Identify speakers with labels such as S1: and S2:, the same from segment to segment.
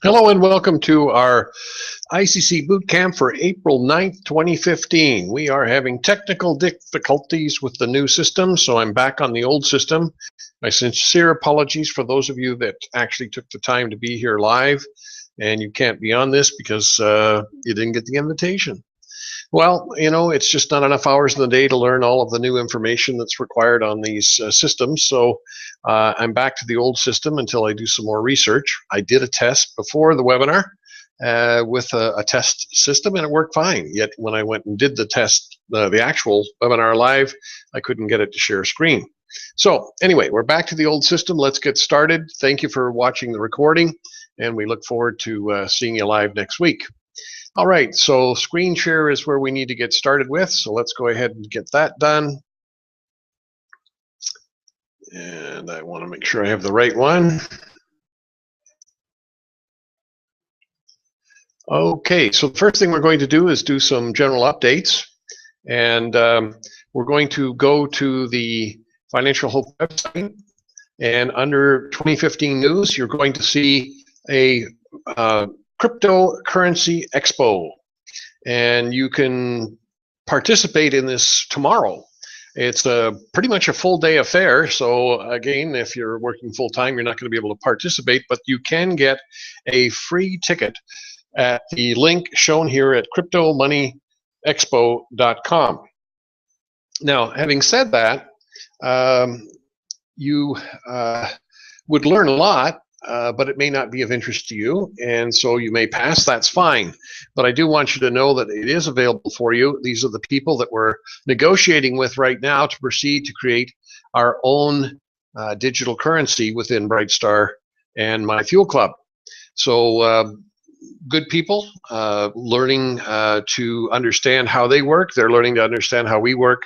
S1: Hello and welcome to our ICC boot camp for April 9th, 2015. We are having technical difficulties with the new system, so I'm back on the old system. My sincere apologies for those of you that actually took the time to be here live and you can't be on this because you didn't get the invitation. Well, it's just not enough hours in the day to learn all of the new information that's required on these systems. So I'm back to the old system until I do some more research. I did a test before the webinar with a test system, and it worked fine. Yet when I went and did the test, the actual webinar live, I couldn't get it to share screen. So anyway, we're back to the old system. Let's get started. Thank you for watching the recording, and we look forward to seeing you live next week. All right, so screen share is where we need to get started with. So let's go ahead and get that done. And I want to make sure I have the right one. Okay, so the first thing we're going to do is do some general updates. And we're going to go to the Financial Hope website. And under 2015 news, you're going to see a Cryptocurrency Expo, and you can participate in this tomorrow. It's pretty much a full day affair, so again, if you're working full-time, you're not going to be able to participate, but you can get a free ticket at the link shown here at cryptomoneyexpo.com. Now, having said that, you would learn a lot, but it may not be of interest to you, and so you may pass. That's fine. But I do want you to know that it is available for you. These are the people that we're negotiating with right now to proceed to create our own digital currency within Brightstar and My Fuel Club. So good people learning to understand how they work. They're learning to understand how we work,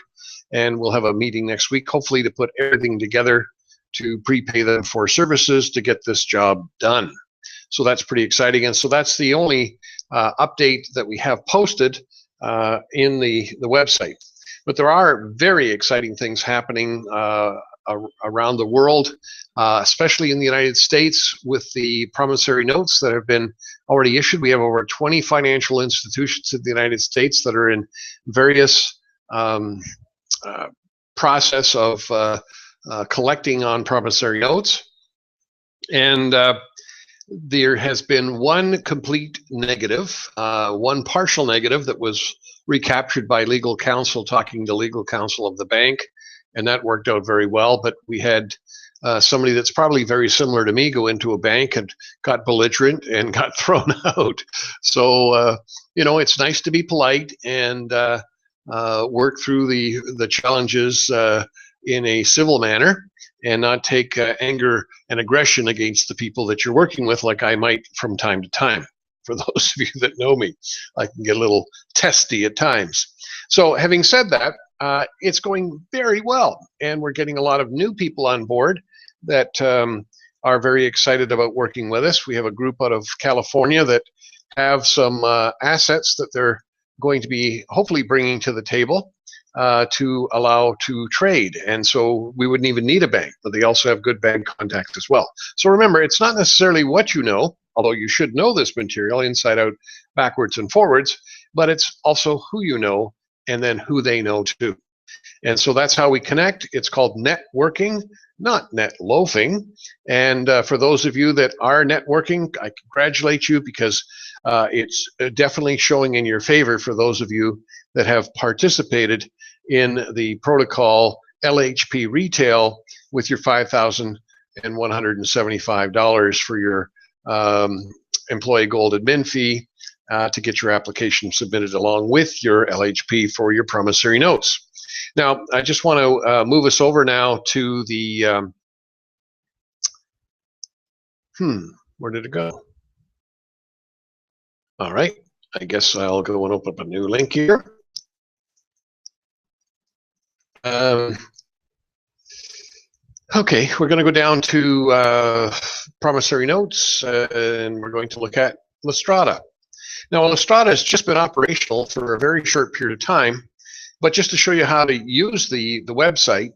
S1: and we'll have a meeting next week, hopefully to put everything together to prepay them for services to get this job done. So that's pretty exciting. And so that's the only update that we have posted in the website. But there are very exciting things happening around the world, especially in the United States with the promissory notes that have been already issued. We have over 20 financial institutions in the United States that are in various process of collecting on promissory notes, and there has been one complete negative, one partial negative that was recaptured by legal counsel talking to legal counsel of the bank, and that worked out very well. But we had somebody that's probably very similar to me go into a bank and got belligerent and got thrown out. So it's nice to be polite and work through the challenges in a civil manner and not take anger and aggression against the people that you're working with, like I might from time to time. For those of you that know me, I can get a little testy at times. So having said that, it's going very well, and we're getting a lot of new people on board that are very excited about working with us. We have a group out of California that have some assets that they're going to be hopefully bringing to the table to allow to trade. And so we wouldn't even need a bank, but they also have good bank contacts as well. So remember, it's not necessarily what you know, although you should know this material inside out, backwards and forwards, but it's also who you know and then who they know too. And so that's how we connect. It's called networking, not net loafing. And for those of you that are networking, I congratulate you, because it's definitely showing in your favor for those of you that have participated in the protocol LHP retail with your $5,175 for your employee gold admin fee to get your application submitted along with your LHP for your promissory notes. Now, I just want to move us over now to the, where did it go? All right, I guess I'll go and open up a new link here. Okay, we're going to go down to promissory notes, and we're going to look at Lastrada. Now, Lastrada has just been operational for a very short period of time, but just to show you how to use the website,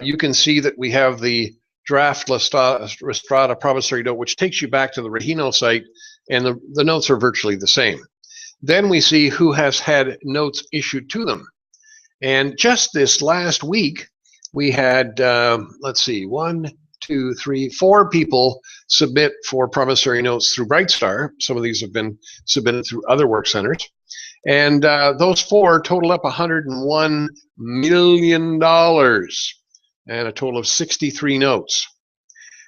S1: you can see that we have the draft Lastrada promissory note, which takes you back to the Regino site, and the notes are virtually the same. Then we see who has had notes issued to them. And just this last week, we had, let's see, 1, 2, 3, 4 people submit for promissory notes through Brightstar. Some of these have been submitted through other work centers. And those 4 total up $101 million and a total of 63 notes.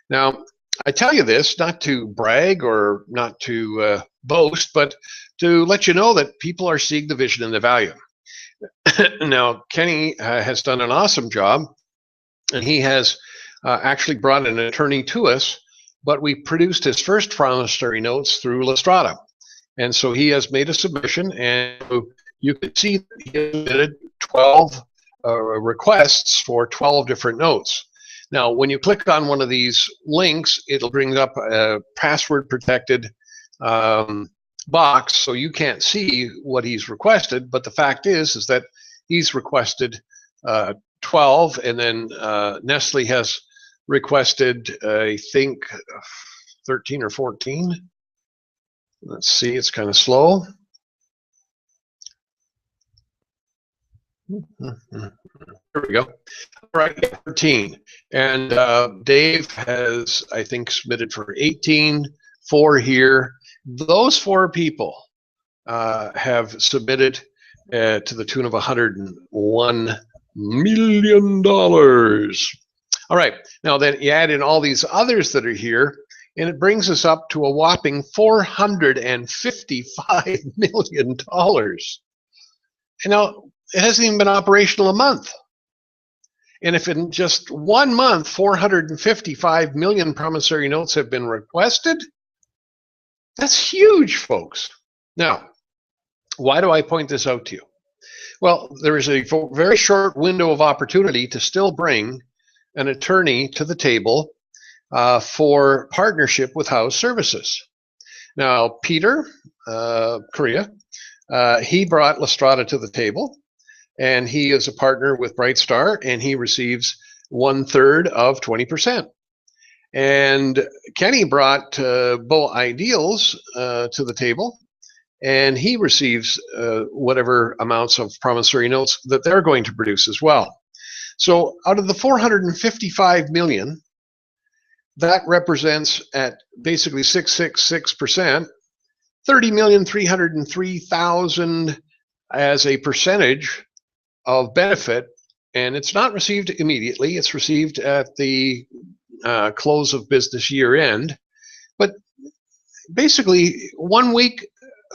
S1: Now, I tell you this not to brag or not to boast, but to let you know that people are seeing the vision and the value. Now, Kenny has done an awesome job, and he has actually brought an attorney to us, but we produced his first promissory notes through Lastrada. And so he has made a submission, and you can see that he has submitted 12 requests for 12 different notes. Now, when you click on one of these links, it'll bring up a password protected box, so you can't see what he's requested. But the fact is that he's requested 12, and then Nestle has requested, I think, 13 or 14. Let's see, it's kind of slow. There we go. All right, 13. And Dave has, I think, submitted for 18, 4 here. Those 4 people have submitted to the tune of $101 million. All right, now then you add in all these others that are here, and it brings us up to a whopping $455 million. And now it hasn't even been operational a month. And if in just 1 month, 455 million promissory notes have been requested, that's huge, folks. Now, why do I point this out to you? Well, there is a very short window of opportunity to still bring an attorney to the table for partnership with House Services. Now, Peter Correa, he brought Lastrada to the table, and he is a partner with Brightstar, and he receives 1/3 of 20%. And Kenny brought Bow Ideals to the table, and he receives whatever amounts of promissory notes that they're going to produce as well. So out of the 455 million, that represents at basically 666%, 30,303,000 as a percentage of benefit, and it's not received immediately. It's received at the close of business year end, but basically 1 week,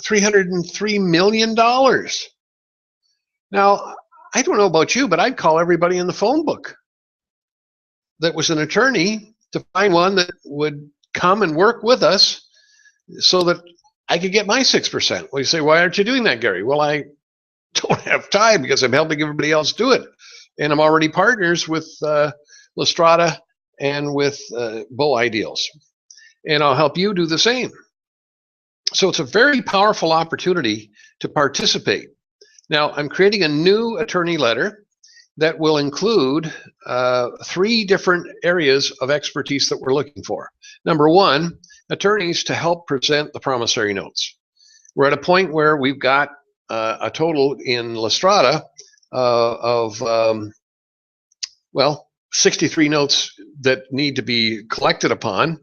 S1: $303 million. Now, I don't know about you, but I'd call everybody in the phone book that was an attorney to find one that would come and work with us so that I could get my 6%. Well, you say, why aren't you doing that, Gary? Well, I don't have time because I'm helping everybody else do it. And I'm already partners with Lastrada and with Bow Ideals. And I'll help you do the same. So it's a very powerful opportunity to participate. Now, I'm creating a new attorney letter that will include 3 different areas of expertise that we're looking for. Number 1, attorneys to help present the promissory notes. We're at a point where we've got a total in Lastrada of, well, 63 notes that need to be collected upon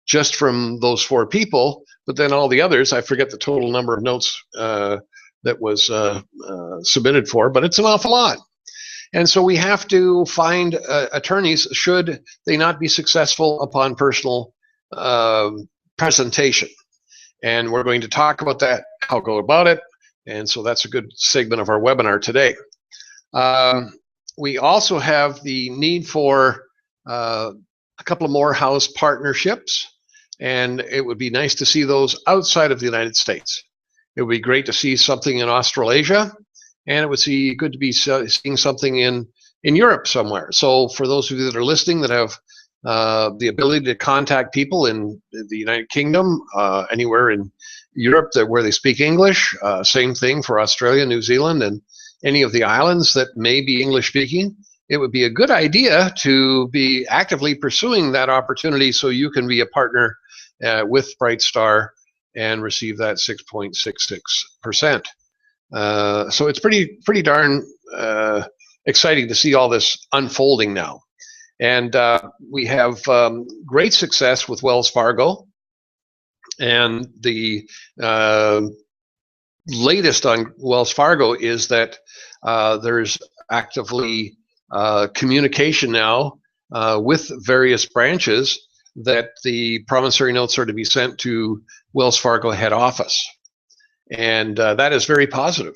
S1: just from those 4 people, but then all the others, I forget the total number of notes that was submitted for, but it's an awful lot. And so we have to find attorneys should they not be successful upon personal presentation. And we're going to talk about that, how to go about it. And so that's a good segment of our webinar today. We also have the need for a couple of more house partnerships, and it would be nice to see those outside of the United States. It would be great to see something in Australasia, and it would be good to be seeing something in Europe somewhere. So for those of you that are listening that have the ability to contact people in the United Kingdom, anywhere in Europe where they speak English, same thing for Australia, New Zealand, and any of the islands that may be English speaking, it would be a good idea to be actively pursuing that opportunity so you can be a partner with Brightstar and receive that 6.66%. So it's pretty darn exciting to see all this unfolding now. And we have great success with Wells Fargo. And the latest on Wells Fargo is that there's actively communication now with various branches that the promissory notes are to be sent to Wells Fargo head office. And that is very positive.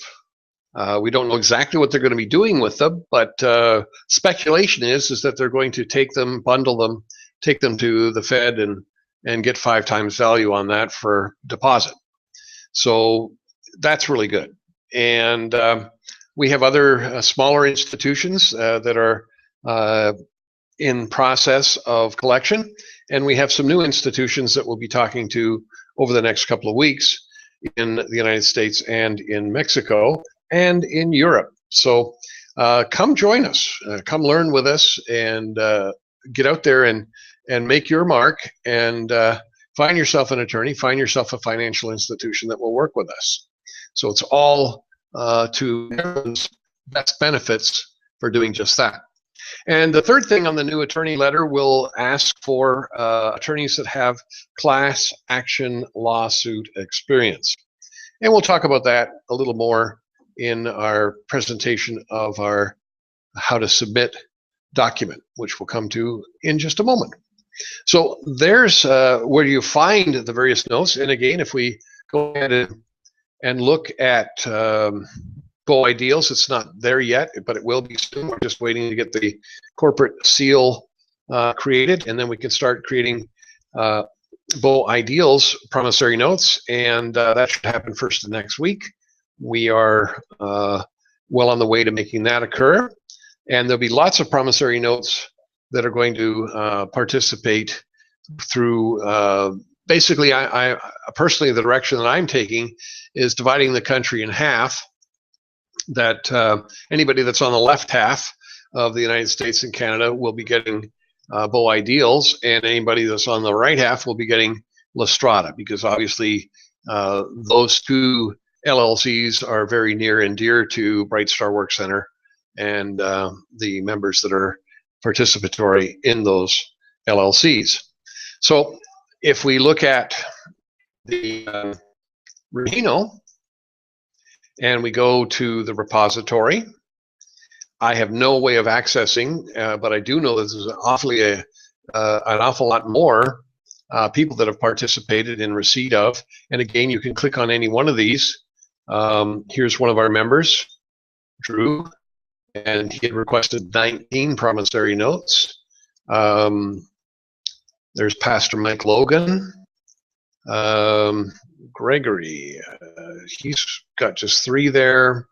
S1: We don't know exactly what they're going to be doing with them, but speculation is that they're going to take them, bundle them, take them to the Fed and get 5 times value on that for deposit. So that's really good. And we have other smaller institutions that are in process of collection, and we have some new institutions that we'll be talking to over the next couple of weeks in the United States and in Mexico and in Europe. So come join us, come learn with us, and get out there and make your mark, and find yourself an attorney, find yourself a financial institution that will work with us. So it's all to everyone's best benefits for doing just that. And the third thing on the new attorney letter will ask for attorneys that have class action lawsuit experience. And we'll talk about that a little more in our presentation of our how to submit document, which we'll come to in just a moment. So there's where you find the various notes. And again, if we go ahead and look at Bow Ideals, it's not there yet, but it will be soon. We're just waiting to get the corporate seal created, and then we can start creating Bow Ideals promissory notes, and that should happen first of next week. We are well on the way to making that occur, and there'll be lots of promissory notes that are going to participate through basically, I personally, the direction that I'm taking is dividing the country in half, that anybody that's on the left half of the United States and Canada will be getting Bow Ideals, and anybody that's on the right half will be getting Lastrada, because obviously those two LLCs are very near and dear to Brightstar Work Center and the members that are participatory in those LLCs. So if we look at the Rhino and we go to the repository, I have no way of accessing, but I do know this is awfully an awful lot more people that have participated in receipt of. And again, you can click on any one of these. Here's one of our members, Drew, and he had requested 19 promissory notes. There's Pastor Mike Logan. Gregory, he's got just 3 there.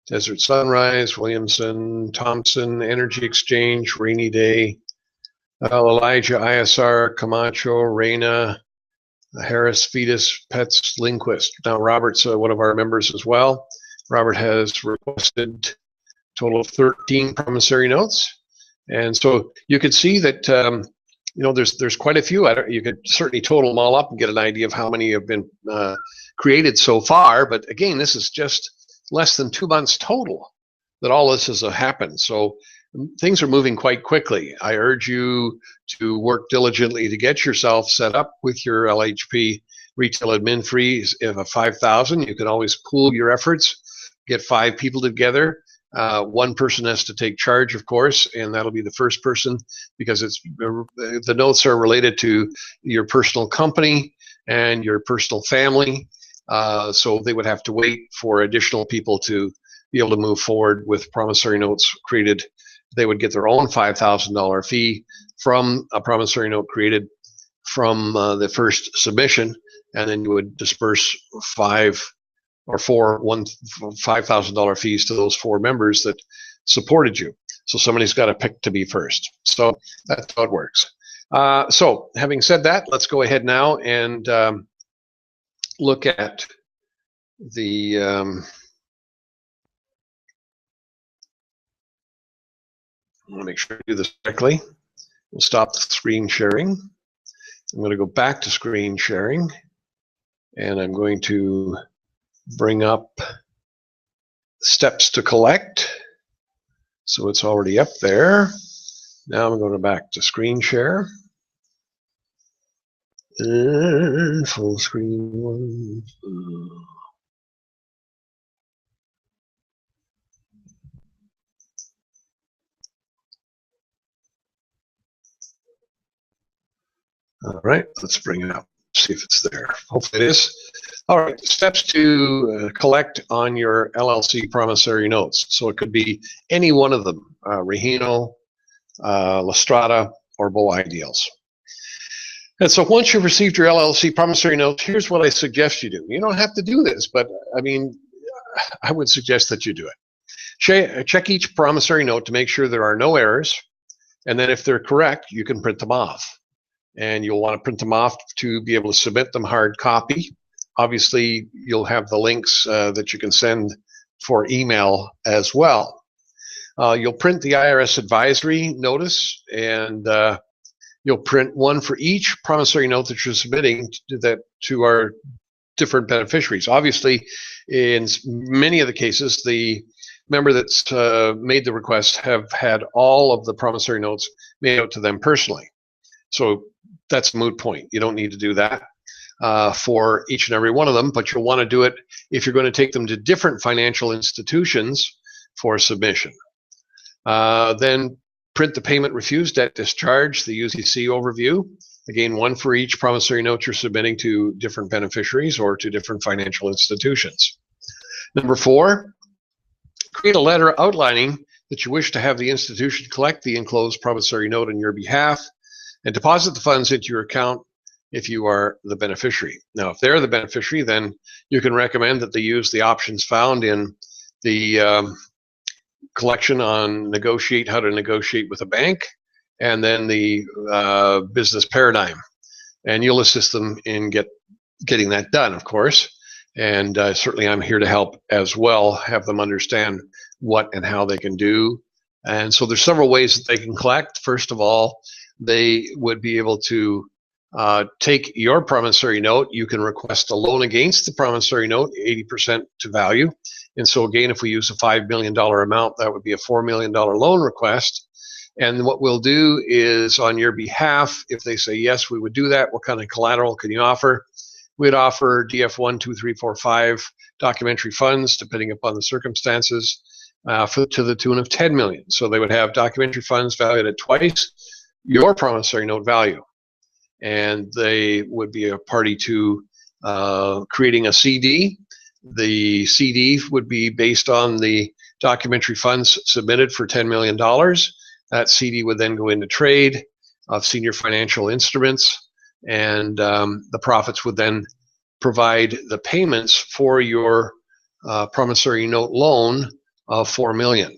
S1: Desert Sunrise, Williamson, Thompson, Energy Exchange, Rainy Day, Elijah, ISR, Camacho, Reyna, Harris, Fetus, Pets, Lindquist. Now Robert's one of our members as well. Robert has requested a total of 13 promissory notes. And so you could see that you know, there's quite a few. You could certainly total them all up and get an idea of how many have been created so far. But again, this is just less than 2 months total that all this has happened. So things are moving quite quickly. I urge you to work diligently to get yourself set up with your LHP retail admin fees of 5,000. You can always pool your efforts, get 5 people together. One person has to take charge, of course, and that'll be the first person, because it's the notes are related to your personal company and your personal family. So they would have to wait for additional people to be able to move forward with promissory notes created. They would get their own $5,000 fee from a promissory note created from the first submission, and then you would disperse $5,000 fees to those 4 members that supported you. So somebody's got to pick to be first. So that's how it works. So having said that, let's go ahead now and look at the want to make sure I do this correctly. We'll stop the screen sharing. I'm going to go back to screen sharing, and I'm going to bring up steps to collect. So it's already up there. Now I'm going back to screen share. And full screen one. All right, let's bring it up, see if it's there. Hopefully it is. All right, steps to collect on your LLC promissory notes. So it could be any one of them, Regino, La Strada, or Bow Ideals. And so once you've received your LLC promissory note, here's what I suggest you do. You don't have to do this, but I mean, I would suggest that you do it. Check each promissory note to make sure there are no errors. And then if they're correct, you can print them off. And you'll want to print them off to be able to submit them hard copy. Obviously, you'll have the links that you can send for email as well. You'll print the IRS advisory notice, and you'll print one for each promissory note that you're submitting to our different beneficiaries. Obviously, in many of the cases, the member that's made the request have had all of the promissory notes made out to them personally. So that's a moot point. You don't need to do that for each and every one of them, but you'll want to do it if you're going to take them to different financial institutions for submission. Then print the payment refused, debt discharge, the UCC overview. Again, one for each promissory note you're submitting to different beneficiaries or to different financial institutions. Number 4, create a letter outlining that you wish to have the institution collect the enclosed promissory note on your behalf and deposit the funds into your account if you are the beneficiary. Now, if they're the beneficiary, then you can recommend that they use the options found in the collection on how to negotiate with a bank, and then the business paradigm. And you'll assist them in getting that done, of course. And certainly I'm here to help as well, have them understand what and how they can do. And so there's several ways that they can collect. First of all, they would be able to take your promissory note. You can request a loan against the promissory note, 80% to value. And so again, if we use a $5 million amount, that would be a $4 million loan request. And what we'll do is on your behalf, if they say, yes, we would do that, what kind of collateral can you offer? We'd offer DF1, 2, 3, 4, 5 documentary funds, depending upon the circumstances, to the tune of $10 million. So they would have documentary funds valued at twice your promissory note value. And they would be a party to creating a CD. The CD would be based on the documentary funds submitted for $10 million. That CD would then go into trade of senior financial instruments, and the profits would then provide the payments for your promissory note loan of $4 million.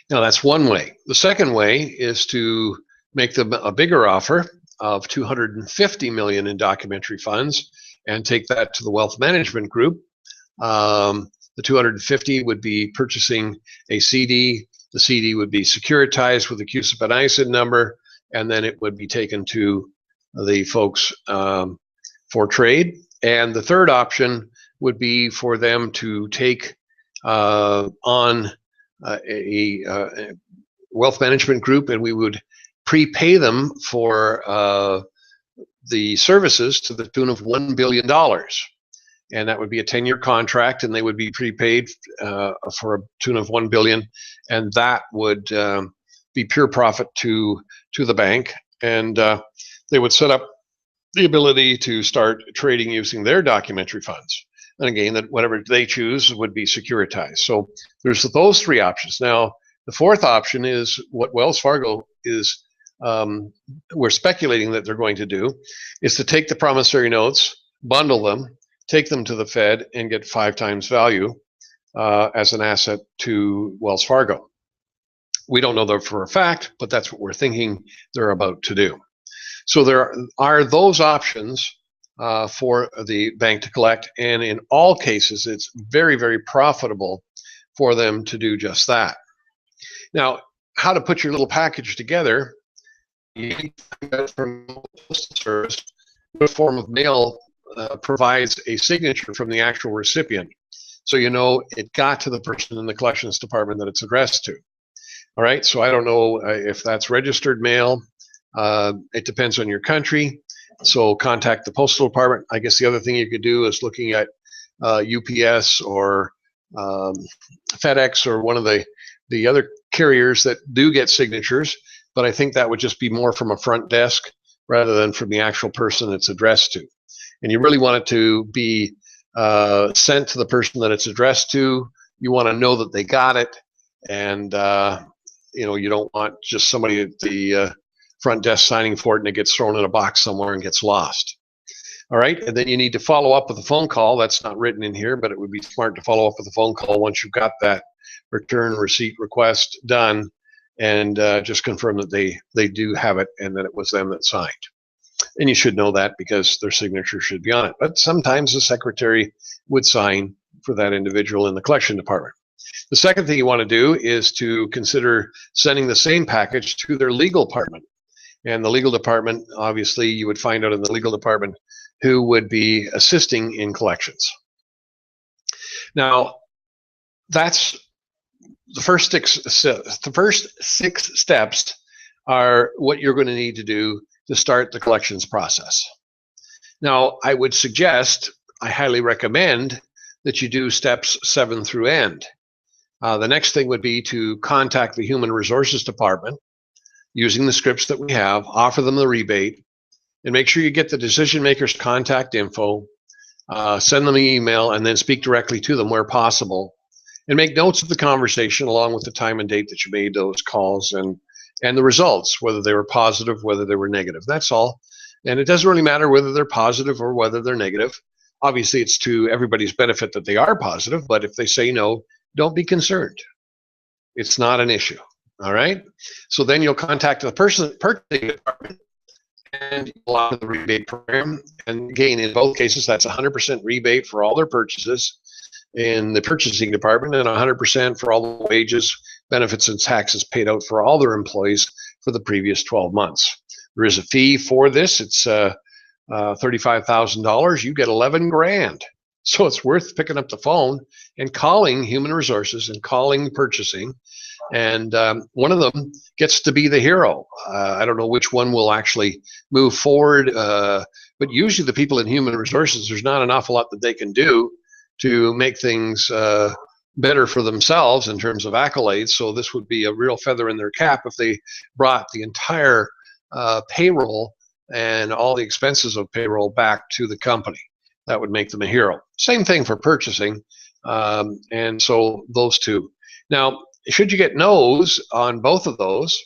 S1: Now, that's one way. The second way is to make them a bigger offer of $250 million in documentary funds and take that to the wealth management group. The 250 would be purchasing a CD. The CD would be securitized with a CUSIP and ISIN number, and then it would be taken to the folks for trade. And the third option would be for them to take on a wealth management group, and we would prepay them for the services to the tune of $1 billion. And that would be a 10-year contract, and they would be prepaid for a tune of $1 billion, and that would be pure profit to the bank. And they would set up the ability to start trading using their documentary funds. And again, that whatever they choose would be securitized. So there's those three options. Now, the fourth option is what Wells Fargo is, we're speculating that they're going to do, is to take the promissory notes, bundle them, take them to the Fed, and get 5 times value as an asset to Wells Fargo. We don't know that for a fact, but that's what we're thinking they're about to do. So there are those options for the bank to collect, and in all cases, it's very, very profitable for them to do just that. Now, how to put your little package together, you need to find out from the Postal Service what form of mail provides a signature from the actual recipient. So you know it got to the person in the collections department that it's addressed to. All right, so I don't know if that's registered mail. It depends on your country. So contact the postal department. I guess the other thing you could do is looking at UPS or FedEx or one of the other carriers that do get signatures. But I think that would just be more from a front desk rather than from the actual person it's addressed to. And you really want it to be sent to the person that it's addressed to. You want to know that they got it, and you don't want just somebody at the front desk signing for it and it gets thrown in a box somewhere and gets lost. All right, and then you need to follow up with a phone call. That's not written in here, but it would be smart to follow up with a phone call once you've got that return receipt request done, and just confirm that they do have it and that it was them that signed. And you should know that because their signature should be on it. But sometimes the secretary would sign for that individual in the collection department. The second thing you want to do is to consider sending the same package to their legal department. And the legal department, obviously, you would find out in the legal department who would be assisting in collections. Now, that's the first six steps are what you're going to need to do to start the collections process. Now, I would suggest, I highly recommend that you do steps 7 through end. The next thing would be to contact the Human Resources Department using the scripts that we have, offer them the rebate, and make sure you get the decision maker's contact info, send them an email, and then speak directly to them where possible. And make notes of the conversation along with the time and date that you made those calls and the results, whether they were positive, whether they were negative. That's all. And it doesn't really matter whether they're positive or whether they're negative. Obviously, it's to everybody's benefit that they are positive, but if they say no, don't be concerned. It's not an issue. All right? So then you'll contact the purchasing department and you'll offer the rebate program. And again, in both cases, that's 100% rebate for all their purchases in the purchasing department and 100% for all the wages, benefits, and taxes paid out for all their employees for the previous 12 months. There is a fee for this. It's $35,000. You get 11 grand. So it's worth picking up the phone and calling Human Resources and calling purchasing. And one of them gets to be the hero. I don't know which one will actually move forward, but usually the people in Human Resources, there's not an awful lot that they can do to make things better for themselves in terms of accolades. So this would be a real feather in their cap if they brought the entire payroll and all the expenses of payroll back to the company. That would make them a hero. Same thing for purchasing. And so those two. Now, should you get no's on both of those,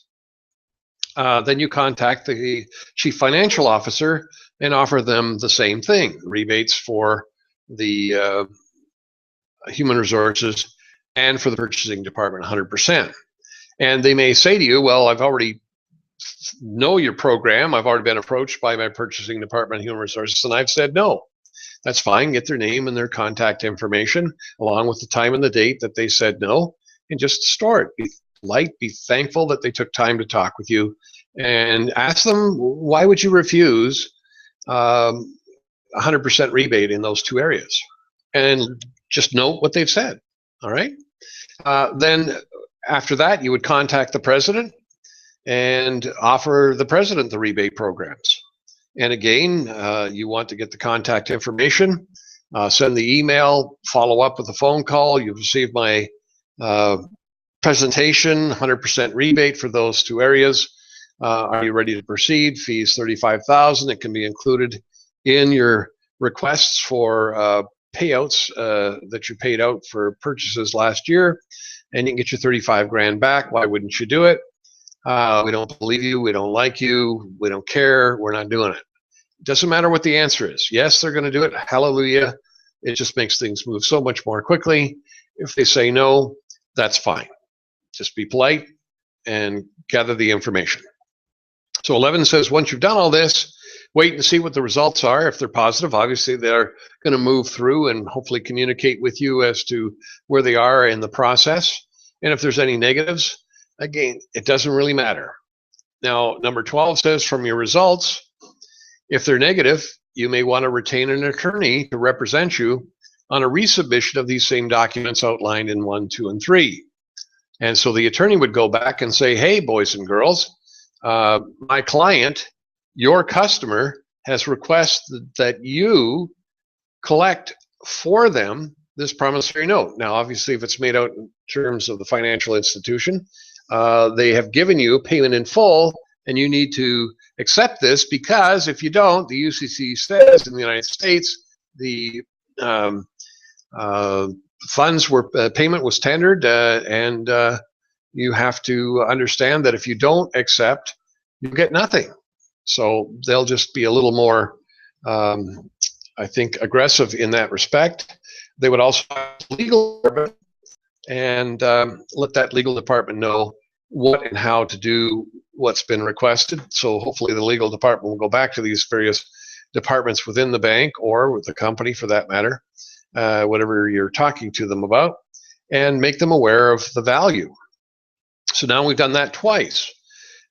S1: then you contact the chief financial officer and offer them the same thing, rebates for the Human Resources and for the purchasing department 100%. And they may say to you, well, I've already know your program. I've already been approached by my purchasing department, Human Resources, and I've said no. That's fine. Get their name and their contact information along with the time and the date that they said no, and just store it. Be polite, be thankful that they took time to talk with you, and ask them, why would you refuse 100% rebate in those two areas? And just note what they've said. All right. Then after that, you would contact the president and offer the president the rebate programs. And again, you want to get the contact information, send the email, follow up with a phone call. You've received my presentation, 100% rebate for those two areas. Are you ready to proceed? Fees $35,000. It can be included in your requests for payouts that you paid out for purchases last year, and you can get your 35 grand back. Why wouldn't you do it? We don't believe you. We don't like you. We don't care. We're not doing it. It doesn't matter what the answer is. Yes, they're going to do it. Hallelujah. It just makes things move so much more quickly. If they say no, that's fine. Just be polite and gather the information. So 11 says, once you've done all this, wait and see what the results are. If they're positive, obviously they're going to move through and hopefully communicate with you as to where they are in the process. And if there's any negatives, Again, it doesn't really matter. Now, number 12 says from your results, if they're negative, you may want to retain an attorney to represent you on a resubmission of these same documents outlined in 1, 2, and 3. And so the attorney would go back and say, hey, boys and girls, my client, your customer, has requested that you collect for them this promissory note. Now, obviously, if it's made out in terms of the financial institution, they have given you payment in full, and you need to accept this, because if you don't, the UCC says in the United States, the funds were, payment was tendered, and you have to understand that if you don't accept, you get nothing. So they'll just be a little more, I think, aggressive in that respect. They would also have legal department and let that legal department know what and how to do what's been requested. So hopefully the legal department will go back to these various departments within the bank or with the company for that matter, whatever you're talking to them about, and make them aware of the value. So now we've done that twice.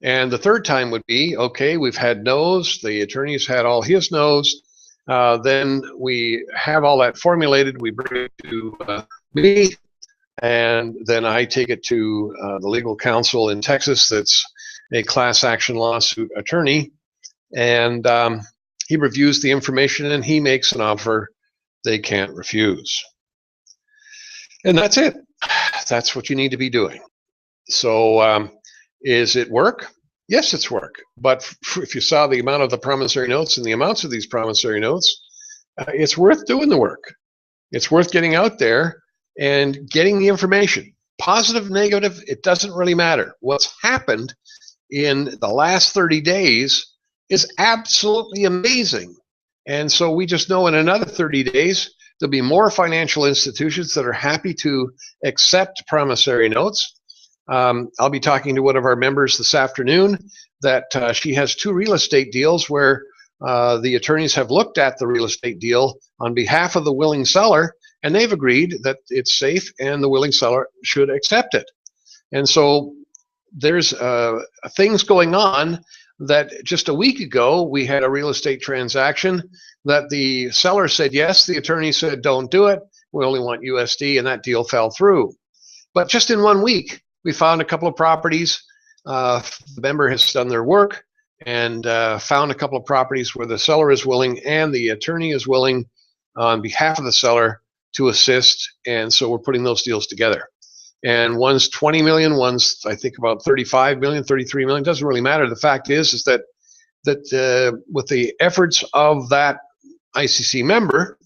S1: And the third time would be, okay, we've had no's, the attorney's had all his no's, then we have all that formulated, we bring it to me, and then I take it to the legal counsel in Texas that's a class action lawsuit attorney, and he reviews the information and he makes an offer they can't refuse. And that's it. That's what you need to be doing. So is it work? Yes, it's work. But if you saw the amount of the promissory notes and the amounts of these promissory notes, it's worth doing the work. It's worth getting out there and getting the information. Positive, negative, it doesn't really matter. What's happened in the last 30 days is absolutely amazing. And so we just know in another 30 days, there'll be more financial institutions that are happy to accept promissory notes. I'll be talking to one of our members this afternoon that she has 2 real estate deals where the attorneys have looked at the real estate deal on behalf of the willing seller, and they've agreed that it's safe and the willing seller should accept it. And so there's things going on that just a week ago we had a real estate transaction that the seller said yes, the attorney said don't do it, we only want USD, and that deal fell through. But just in 1 week, we found a couple of properties. The member has done their work and found a couple of properties where the seller is willing and the attorney is willing on behalf of the seller to assist. And so we're putting those deals together. And one's 20 million, one's I think about 35 million, 33 million. Doesn't really matter. The fact is that with the efforts of that ICC member,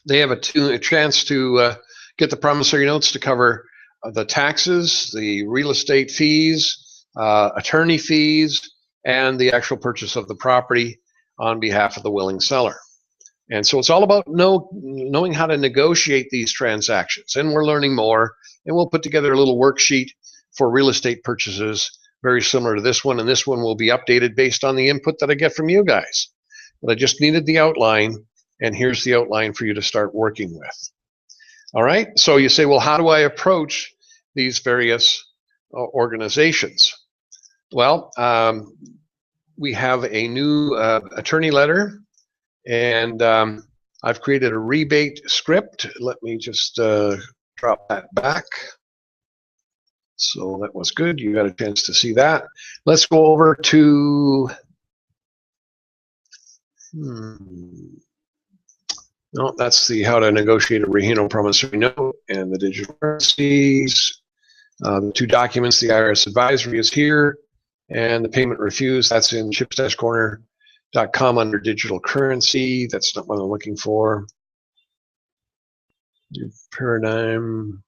S1: they have a chance to get the promissory notes to cover the taxes, the real estate fees, attorney fees, and the actual purchase of the property on behalf of the willing seller. And so it's all about knowing how to negotiate these transactions. And we're learning more, and we'll put together a little worksheet for real estate purchases very similar to this one, and this one will be updated based on the input that I get from you guys. But I just needed the outline, and here's the outline for you to start working with. All right, so you say, well, how do I approach these various organizations? Well, we have a new attorney letter, and I've created a rebate script. Let me just drop that back. So that was good. You got a chance to see that. Let's go over to, no, that's the how to negotiate a Rahino promissory note and the digital currencies. The 2 documents, the IRS advisory is here, and the payment refused, that's in chips-corner.com under digital currency. That's not what I'm looking for. New paradigm,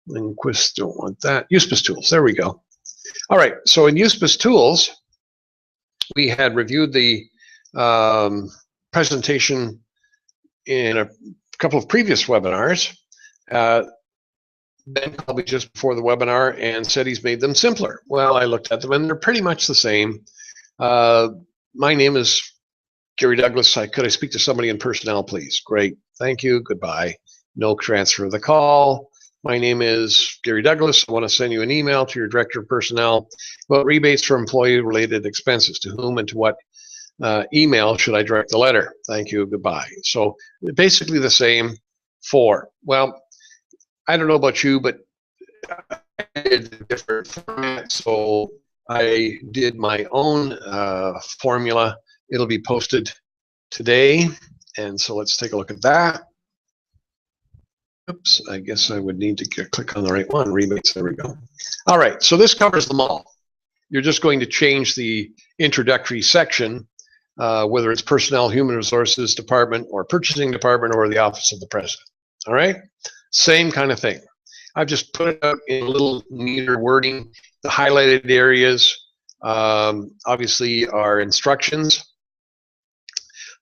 S1: Linguist, don't want that. USPIS tools, there we go. All right, so in USPIS tools, we had reviewed the presentation in a couple of previous webinars. Ben called me just before the webinar and said he's made them simpler. Well, I looked at them and they're pretty much the same. My name is Gary Douglas. Could I speak to somebody in personnel, please? Great, thank you, goodbye. No transfer of the call. My name is Gary Douglas. I want to send you an email to your Director of Personnel about rebates for employee-related expenses. To whom and to what email should I direct the letter? Thank you, goodbye. So basically the same for. Well, I don't know about you, but I did a different format. So I did my own formula. It'll be posted today. And so let's take a look at that. Oops, I guess I would need to click on the right one. Rebates, there we go. All right, so this covers them all. You're just going to change the introductory section, whether it's Personnel, Human Resources Department, or Purchasing Department, or the Office of the President. All right, same kind of thing. I've just put it out in a little neater wording. The highlighted areas, obviously, are instructions.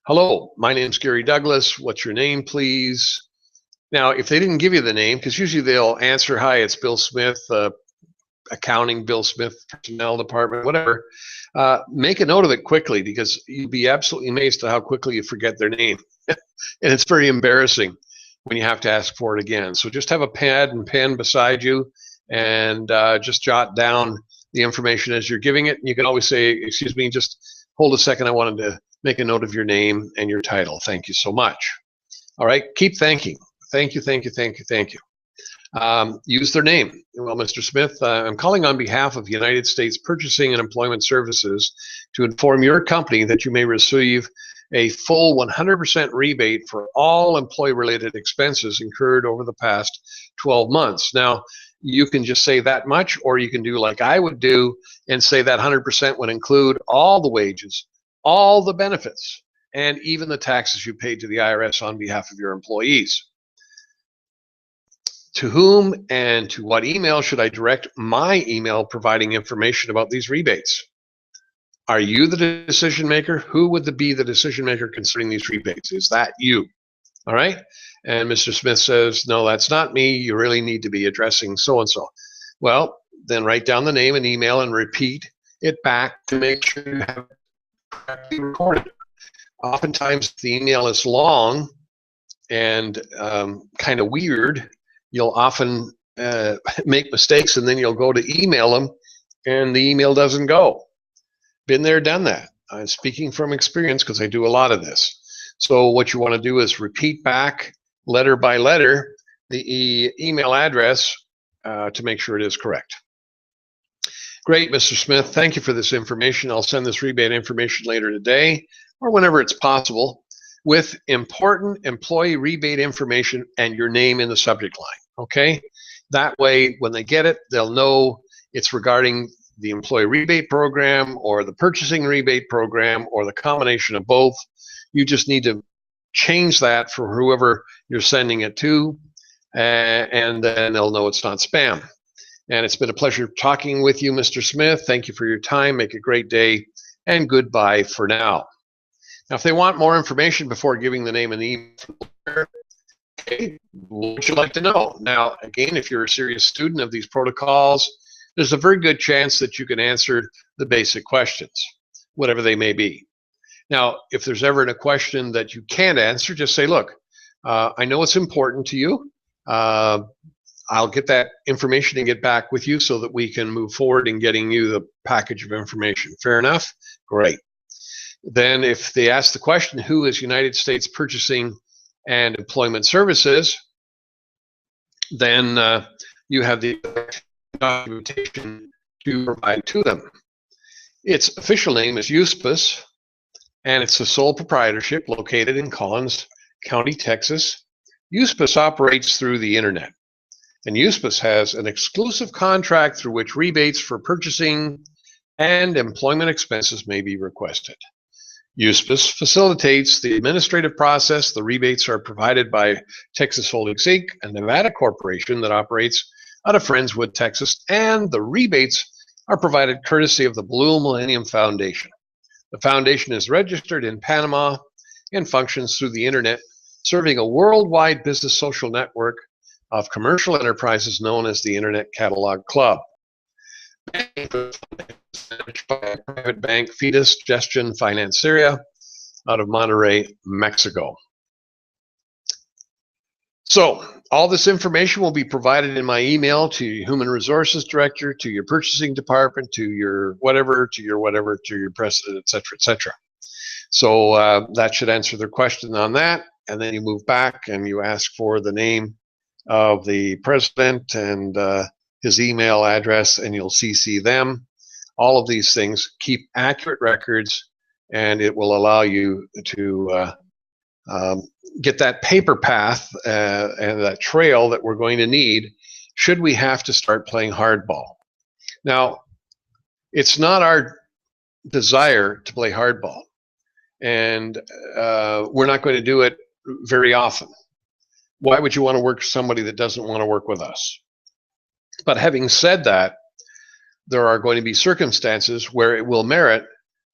S1: Hello, my name's Gary Douglas. What's your name, please? Now, if they didn't give you the name, because usually they'll answer, hi, it's Bill Smith, accounting, Bill Smith, personnel department, whatever, make a note of it quickly, because you'd be absolutely amazed at how quickly you forget their name. And it's very embarrassing when you have to ask for it again. So just have a pad and pen beside you, and just jot down the information as you're giving it. You can always say, excuse me, just hold a second, I wanted to make a note of your name and your title. Thank you so much. All right, keep thanking. Thank you, thank you, thank you, thank you. Use their name. Well, Mr. Smith, I'm calling on behalf of United States Purchasing and Employment Services to inform your company that you may receive a full 100% rebate for all employee-related expenses incurred over the past 12 months. Now, you can just say that much, or you can do like I would do and say that 100% would include all the wages, all the benefits, and even the taxes you paid to the IRS on behalf of your employees. To whom and to what email should I direct my email providing information about these rebates? Are you the decision maker? Who would be the decision maker concerning these rebates? Is that you? All right. And Mr. Smith says, no, that's not me. You really need to be addressing so-and-so. Well, then write down the name and email and repeat it back to make sure you have it correctly recorded. Oftentimes the email is long and kind of weird. You'll often make mistakes, and then you'll go to email them and the email doesn't go. Been there, done that. I'm speaking from experience because I do a lot of this. So what you want to do is repeat back letter by letter the email address to make sure it is correct. Great, Mr. Smith. Thank you for this information. I'll send this rebate information later today or whenever it's possible with important employee rebate information and your name in the subject line. Okay, that way when they get it, they'll know it's regarding the employee rebate program or the purchasing rebate program or the combination of both. You just need to change that for whoever you're sending it to, and then they'll know it's not spam. And it's been a pleasure talking with you, Mr. Smith. Thank you for your time. Make a great day, and goodbye for now. Now, if they want more information before giving the name and the email, okay, what would you like to know? Now, again, if you're a serious student of these protocols, there's a very good chance that you can answer the basic questions, whatever they may be. Now, if there's ever a question that you can't answer, just say, look, I know it's important to you. I'll get that information and get back with you so that we can move forward in getting you the package of information. Fair enough? Great. Then if they ask the question, who is United States Purchasing and Employment Services, then you have the documentation to provide to them. Its official name is USPIS, and it's a sole proprietorship located in Collins County, Texas. USPIS operates through the internet, and USPIS has an exclusive contract through which rebates for purchasing and employment expenses may be requested. USPIS facilitates the administrative process. The rebates are provided by Texas Holdings Inc., a Nevada corporation that operates out of Friendswood, Texas, and the rebates are provided courtesy of the Blue Millennium Foundation. The foundation is registered in Panama and functions through the internet, serving a worldwide business social network of commercial enterprises known as the Internet Catalog Club. Managed by a private bank, Fides Gestion Financiera, out of Monterrey, Mexico. So all this information will be provided in my email to your human resources director, to your purchasing department, to your whatever, to your president, et cetera, et cetera. So that should answer their question on that. And then you move back and you ask for the name of the president and his email address, and you'll CC them. All of these things keep accurate records, and it will allow you to get that paper path and that trail that we're going to need should we have to start playing hardball. Now, it's not our desire to play hardball, and we're not going to do it very often. Why would you want to work with somebody that doesn't want to work with us? But having said that, there are going to be circumstances where it will merit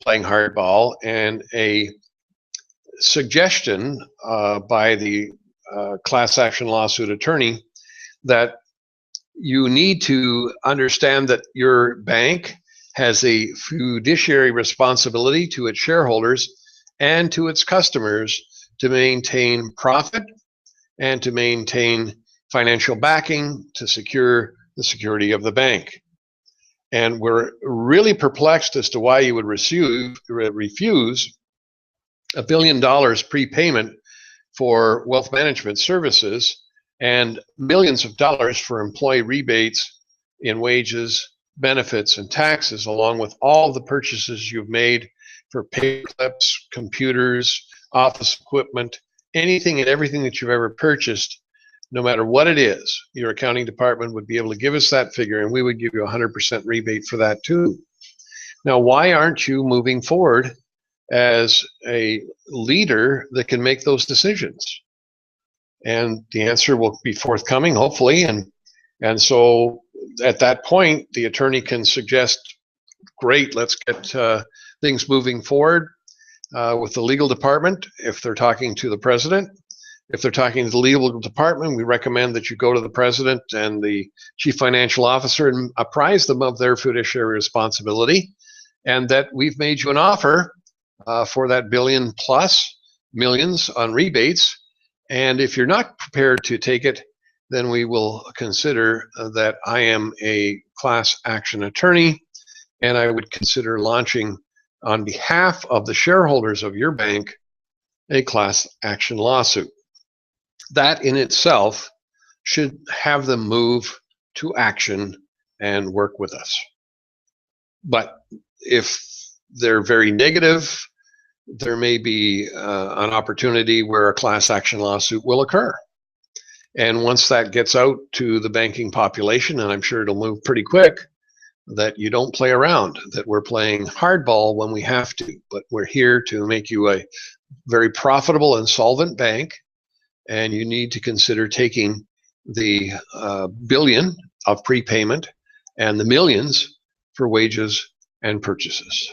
S1: playing hardball, and a suggestion by the class action lawsuit attorney that you need to understand that your bank has a fiduciary responsibility to its shareholders and to its customers to maintain profit and to maintain financial backing to secure the security of the bank. And we're really perplexed as to why you would refuse $1 billion prepayment for wealth management services and millions of dollars for employee rebates in wages, benefits, and taxes, along with all the purchases you've made for paper clips, computers, office equipment, anything and everything that you've ever purchased. No matter what it is, your accounting department would be able to give us that figure, and we would give you 100% rebate for that too. Now, why aren't you moving forward as a leader that can make those decisions? And the answer will be forthcoming, hopefully. And so at that point, the attorney can suggest, great, let's get things moving forward with the legal department if they're talking to the president. If they're talking to the legal department, we recommend that you go to the president and the chief financial officer and apprise them of their fiduciary responsibility, and that we've made you an offer for that billion plus millions on rebates. And if you're not prepared to take it, then we will consider that I am a class action attorney, and I would consider launching on behalf of the shareholders of your bank a class action lawsuit. That in itself should have them move to action and work with us. But if they're very negative, there may be an opportunity where a class action lawsuit will occur. And once that gets out to the banking population, and I'm sure it'll move pretty quick, that you don't play around, that we're playing hardball when we have to, but we're here to make you a very profitable and solvent bank. And you need to consider taking the billion of prepayment and the millions for wages and purchases.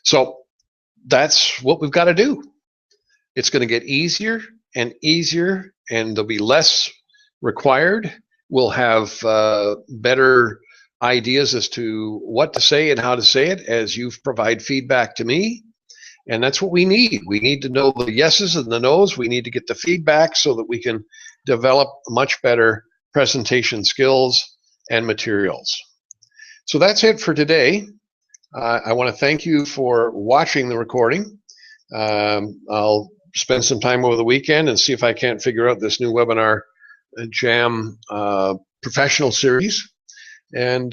S1: So that's what we've got to do. It's going to get easier and easier, and there'll be less required. We'll have better ideas as to what to say and how to say it as you provide feedback to me. And that's what we need. We need to know the yeses and the nos. We need to get the feedback so that we can develop much better presentation skills and materials. So that's it for today. I want to thank you for watching the recording. I'll spend some time over the weekend and see if I can't figure out this new webinar jam professional series. And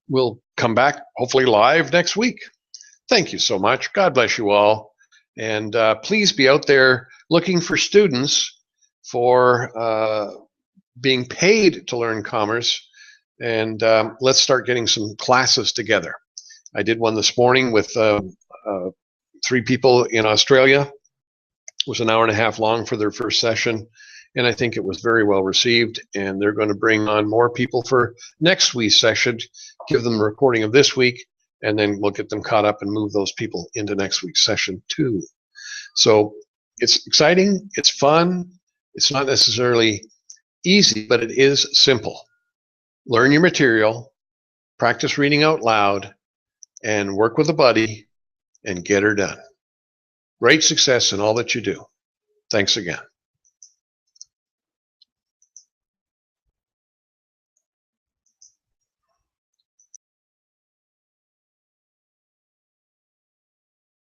S1: we'll come back hopefully live next week. Thank you so much. God bless you all. And please be out there looking for students for being paid to learn commerce. And let's start getting some classes together. I did one this morning with 3 people in Australia. It was an hour and a half long for their first session. And I think it was very well received. And they're going to bring on more people for next week's session, give them a recording of this week, and then we'll get them caught up and move those people into next week's session too. So it's exciting, it's fun, it's not necessarily easy, but it is simple. Learn your material, practice reading out loud, and work with a buddy and get her done. Great success in all that you do. Thanks again.